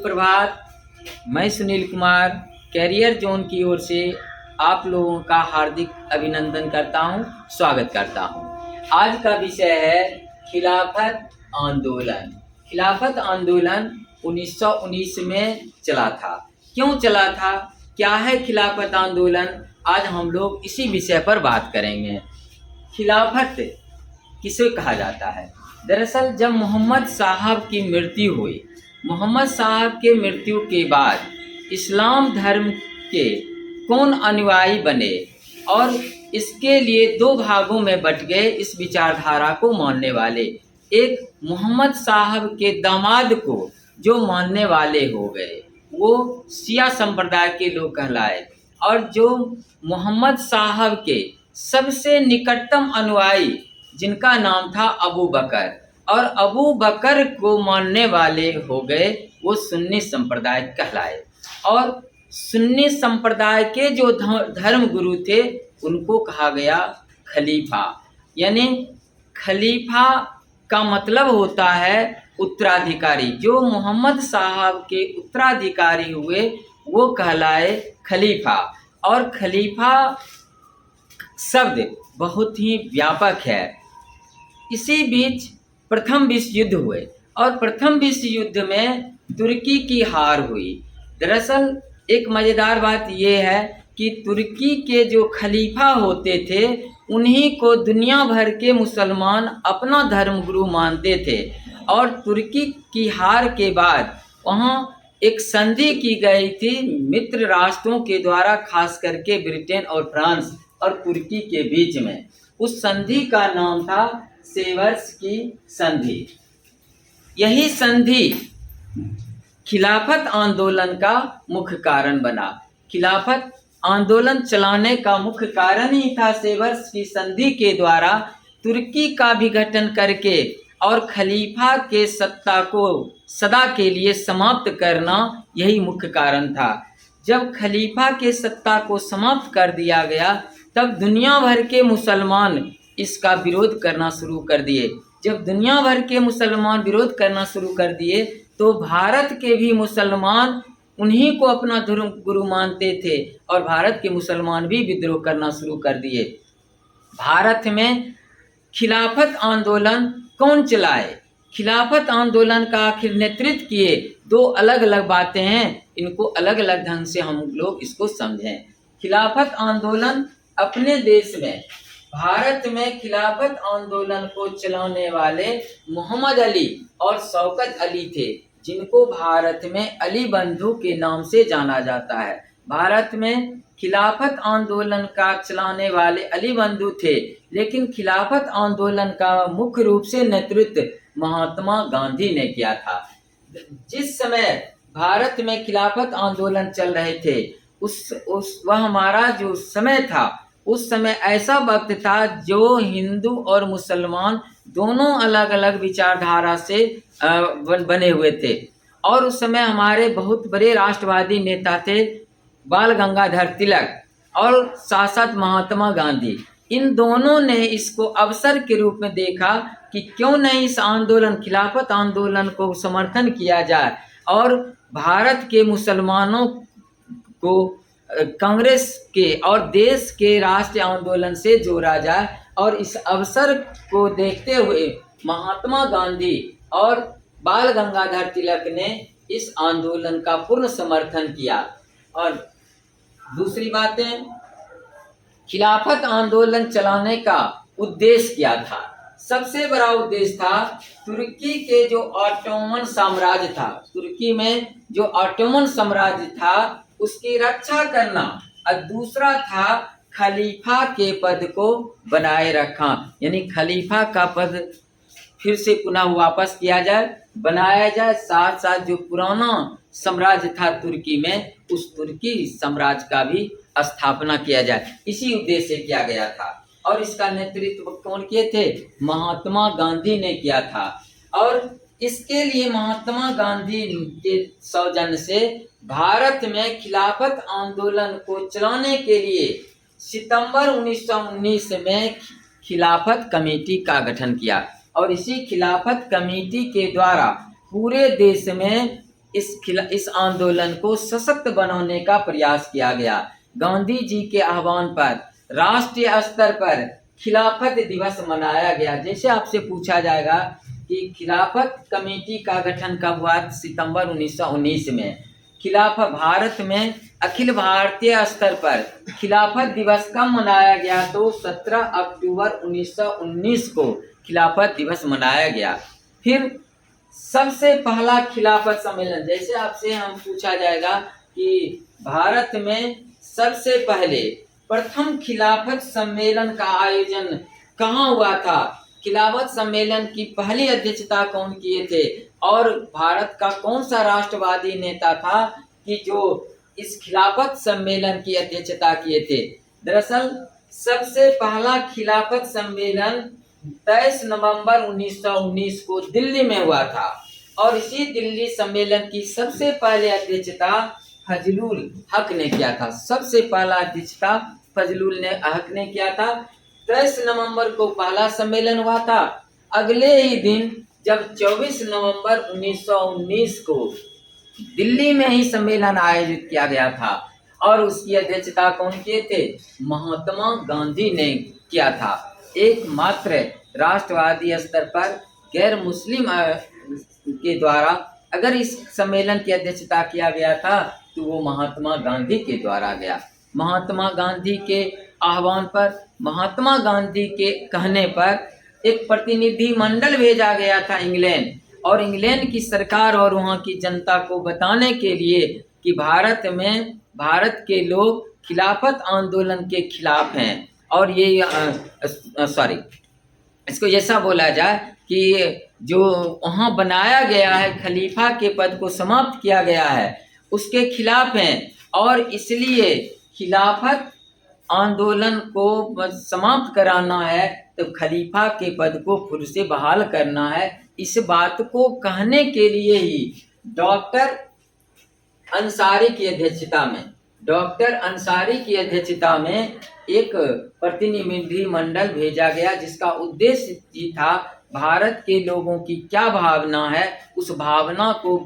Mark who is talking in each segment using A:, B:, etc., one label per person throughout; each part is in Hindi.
A: सुप्रभात। मैं सुनील कुमार कैरियर जोन की ओर से आप लोगों का हार्दिक अभिनंदन करता हूं, स्वागत करता हूं। आज का विषय है खिलाफत आंदोलन। खिलाफत आंदोलन 1919 में चला था। क्यों चला था, क्या है खिलाफत आंदोलन, आज हम लोग इसी विषय पर बात करेंगे। खिलाफत किसे कहा जाता है? दरअसल जब मोहम्मद साहब की मृत्यु हुई, मोहम्मद साहब के मृत्यु के बाद इस्लाम धर्म के कौन अनुयायी बने और इसके लिए दो भागों में बट गए। इस विचारधारा को मानने वाले एक मोहम्मद साहब के दामाद को जो मानने वाले हो गए, वो शिया संप्रदाय के लोग कहलाए, और जो मोहम्मद साहब के सबसे निकटतम अनुयायी जिनका नाम था अबू बकर, और अबू बकर को मानने वाले हो गए, वो सुन्नी संप्रदाय कहलाए। और सुन्नी संप्रदाय के जो धर्म गुरु थे उनको कहा गया खलीफा। यानी खलीफा का मतलब होता है उत्तराधिकारी। जो मोहम्मद साहब के उत्तराधिकारी हुए वो कहलाए खलीफा। और खलीफा शब्द बहुत ही व्यापक है। इसी बीच प्रथम विश्व युद्ध हुए और प्रथम विश्व युद्ध में तुर्की की हार हुई। दरअसल एक मज़ेदार बात यह है कि तुर्की के जो खलीफा होते थे उन्हीं को दुनिया भर के मुसलमान अपना धर्म गुरु मानते थे। और तुर्की की हार के बाद वहाँ एक संधि की गई थी मित्र राष्ट्रों के द्वारा, खास करके ब्रिटेन और फ्रांस और तुर्की के बीच में। उस संधि का नाम था सेवर्स की संधि। यही संधि खिलाफत आंदोलन का मुख्य कारण बना। खिलाफत आंदोलन चलाने का मुख्य कारण ही था सेवर्स की संधि के द्वारा तुर्की का विघटन करके और खलीफा के सत्ता को सदा के लिए समाप्त करना, यही मुख्य कारण था। जब खलीफा के सत्ता को समाप्त कर दिया गया तब दुनिया भर के मुसलमान इसका विरोध करना शुरू कर दिए। जब दुनिया भर के मुसलमान विरोध करना शुरू कर दिए तो भारत के भी मुसलमान उन्हीं को अपना धर्म गुरु मानते थे और भारत के मुसलमान भी विद्रोह करना शुरू कर दिए। भारत में खिलाफत आंदोलन कौन चलाए? खिलाफत आंदोलन का आखिर नेतृत्व किए दो अलग अलग बातें हैं, इनको अलग अलग ढंग से हम लोग इसको समझें। खिलाफत आंदोलन अपने देश में, भारत में खिलाफत आंदोलन को चलाने वाले मोहम्मद अली और शौकत अली थे, जिनको भारत में अली बंधु के नाम से जाना जाता है। भारत में खिलाफत आंदोलन का चलाने वाले अली बंधु थे, लेकिन खिलाफत आंदोलन का मुख्य रूप से नेतृत्व महात्मा गांधी ने किया था। जिस समय भारत में खिलाफत आंदोलन चल रहे थे वह हमारा जो समय था, उस समय ऐसा वक्त था जो हिंदू और मुसलमान दोनों अलग अलग विचारधारा से बने हुए थे। और उस समय हमारे बहुत बड़े राष्ट्रवादी नेता थे बाल गंगाधर तिलक और साथ महात्मा गांधी। इन दोनों ने इसको अवसर के रूप में देखा कि क्यों नहीं इस आंदोलन, खिलाफत आंदोलन को समर्थन किया जाए और भारत के मुसलमानों को कांग्रेस के और देश के राष्ट्रीय आंदोलन से जोड़ा जाए। और इस अवसर को देखते हुए महात्मा गांधी और बाल गंगाधर तिलक ने इस आंदोलन का पूर्ण समर्थन किया। और दूसरी बातें, खिलाफत आंदोलन चलाने का उद्देश्य क्या था? सबसे बड़ा उद्देश्य था तुर्की के जो ऑटोमन साम्राज्य था, तुर्की में जो ऑटोमन साम्राज्य था उसकी रक्षा करना, और दूसरा था खलीफा के पद को बनाए रखा। यानी खलीफा का पद फिर से पुनः वापस किया जाए, बनाया जाए, साथ साथ जो पुराना साम्राज्य था तुर्की में, उस तुर्की साम्राज्य का भी स्थापना किया जाए। इसी उद्देश्य से किया गया था। और इसका नेतृत्व कौन किए थे? महात्मा गांधी ने किया था। और इसके लिए महात्मा गांधी के सौजन्य से भारत में खिलाफत आंदोलन को चलाने के लिए सितंबर 1919 में खिलाफत कमेटी का गठन किया। और इसी खिलाफत कमेटी के द्वारा पूरे देश में इस आंदोलन को सशक्त बनाने का प्रयास किया गया। गांधी जी के आह्वान पर राष्ट्रीय स्तर पर खिलाफत दिवस मनाया गया। जैसे आपसे पूछा जाएगा कि खिलाफत कमेटी का गठन कब हुआ? सितंबर 1919 में। खिलाफत भारत में अखिल भारतीय स्तर पर खिलाफत दिवस कब मनाया गया? तो 17 अक्टूबर 1919 को खिलाफत दिवस मनाया गया। फिर सबसे पहला खिलाफत सम्मेलन, जैसे आपसे हम पूछा जाएगा कि भारत में सबसे पहले प्रथम खिलाफत सम्मेलन का आयोजन कहाँ हुआ था? खिलाफत सम्मेलन की पहली अध्यक्षता कौन किए थे और भारत का कौन सा राष्ट्रवादी नेता था कि जो इस खिलाफत सम्मेलन की अध्यक्षता किए थे? दरअसल सबसे पहला खिलाफत सम्मेलन 23 नवंबर 1919 को दिल्ली में हुआ था और इसी दिल्ली सम्मेलन की सबसे पहले अध्यक्षता फजलुल हक ने किया था। सबसे पहला अध्यक्षता फजलुल हक ने किया था। 23 नवंबर को पहला सम्मेलन हुआ था। अगले ही दिन जब 24 नवंबर 1919 को दिल्ली में ही सम्मेलन आयोजित किया गया था और उसकी अध्यक्षता कौन किए थे? महात्मा गांधी ने किया था। एकमात्र राष्ट्रवादी स्तर पर गैर मुस्लिम के द्वारा अगर इस सम्मेलन की अध्यक्षता किया गया था तो वो महात्मा गांधी के द्वारा गया। महात्मा गांधी के आह्वान पर, महात्मा गांधी के कहने पर एक प्रतिनिधि मंडल भेजा गया था इंग्लैंड, और इंग्लैंड की सरकार और वहाँ की जनता को बताने के लिए कि भारत के लोग खिलाफत आंदोलन के खिलाफ हैं और ये इसको ऐसा बोला जाए कि जो वहाँ बनाया गया है, खलीफा के पद को समाप्त किया गया है, उसके खिलाफ हैं और इसलिए खिलाफत आंदोलन को समाप्त कराना है तो खलीफा के पद को फिर से बहाल करना है। इस बात को कहने के लिए ही डॉक्टर अंसारी की अध्यक्षता में एक प्रतिनिधि मंडल भेजा गया जिसका उद्देश्य ये था भारत के लोगों की क्या भावना है, उस भावना को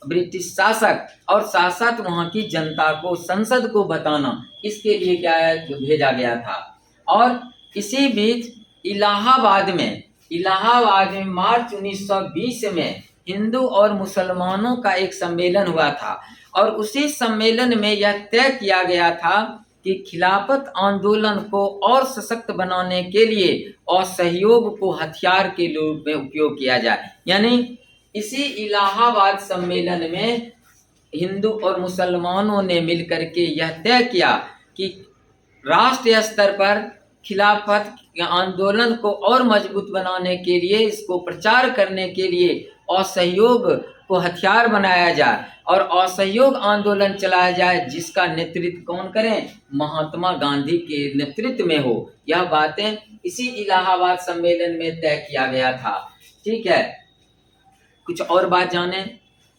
A: ब्रिटिश शासक और शासक वहाँ की जनता को, संसद को बताना, इसके लिए क्या भेजा गया था। और इसी बीच इलाहाबाद में मार्च 1920 में हिंदू और मुसलमानों का एक सम्मेलन हुआ था और उसी सम्मेलन में यह तय किया गया था कि खिलाफत आंदोलन को और सशक्त बनाने के लिए असहयोग को हथियार के रूप में उपयोग किया जाए। यानी इसी इलाहाबाद सम्मेलन में हिंदू और मुसलमानों ने मिलकर के यह तय किया कि राष्ट्रीय स्तर पर खिलाफत आंदोलन को और मजबूत बनाने के लिए, इसको प्रचार करने के लिए असहयोग को हथियार बनाया जाए और असहयोग आंदोलन चलाया जाए, जिसका नेतृत्व कौन करें? महात्मा गांधी के नेतृत्व में हो। यह बातें इसी इलाहाबाद सम्मेलन में तय किया गया था। ठीक है, कुछ और बात जाने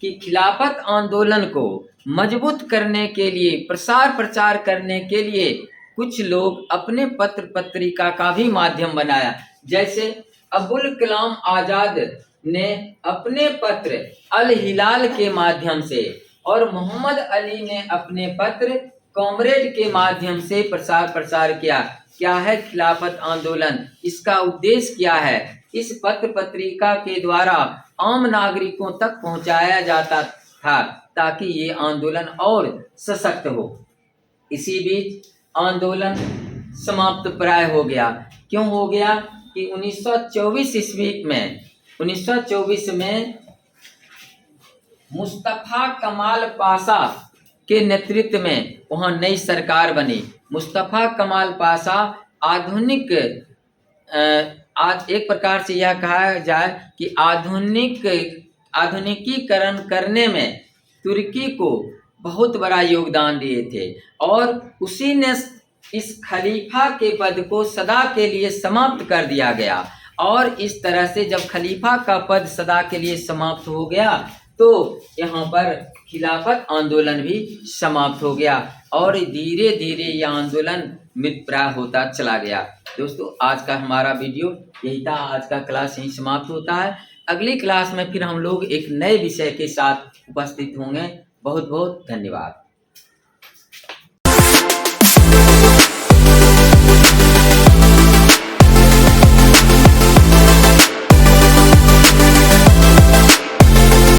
A: कि खिलाफत आंदोलन को मजबूत करने के लिए, प्रचार करने के लिए कुछ लोग अपने पत्र पत्रिका का भी माध्यम बनाया। जैसे अब्दुल कलाम आजाद ने अपने पत्र अल हिलाल के माध्यम से और मोहम्मद अली ने अपने पत्र कॉमरेड के माध्यम से प्रचार किया। क्या है खिलाफत आंदोलन? इसका उद्देश्य क्या है? इस पत्र पत्रिका के द्वारा आम नागरिकों तक पहुंचाया जाता था ताकि ये आंदोलन और सशक्त हो। इसी बीच आंदोलन समाप्त प्राय हो गया। क्यों हो गया? कि 1924 में मुस्तफा कमाल पाशा के नेतृत्व में वहाँ नई सरकार बनी। मुस्तफा कमाल पाशा आज एक प्रकार से यह कहा जाए कि आधुनिकीकरण करने में तुर्की को बहुत बड़ा योगदान दिए थे और उसी ने इस खलीफा के पद को सदा के लिए समाप्त कर दिया गया। और इस तरह से जब खलीफा का पद सदा के लिए समाप्त हो गया तो यहाँ पर खिलाफत आंदोलन भी समाप्त हो गया और धीरे धीरे यह आंदोलन मृतप्राय होता चला गया। दोस्तों, आज का हमारा वीडियो यही था। आज का क्लास यहीं समाप्त होता है। अगली क्लास में फिर हम लोग एक नए विषय के साथ उपस्थित होंगे। बहुत बहुत धन्यवाद।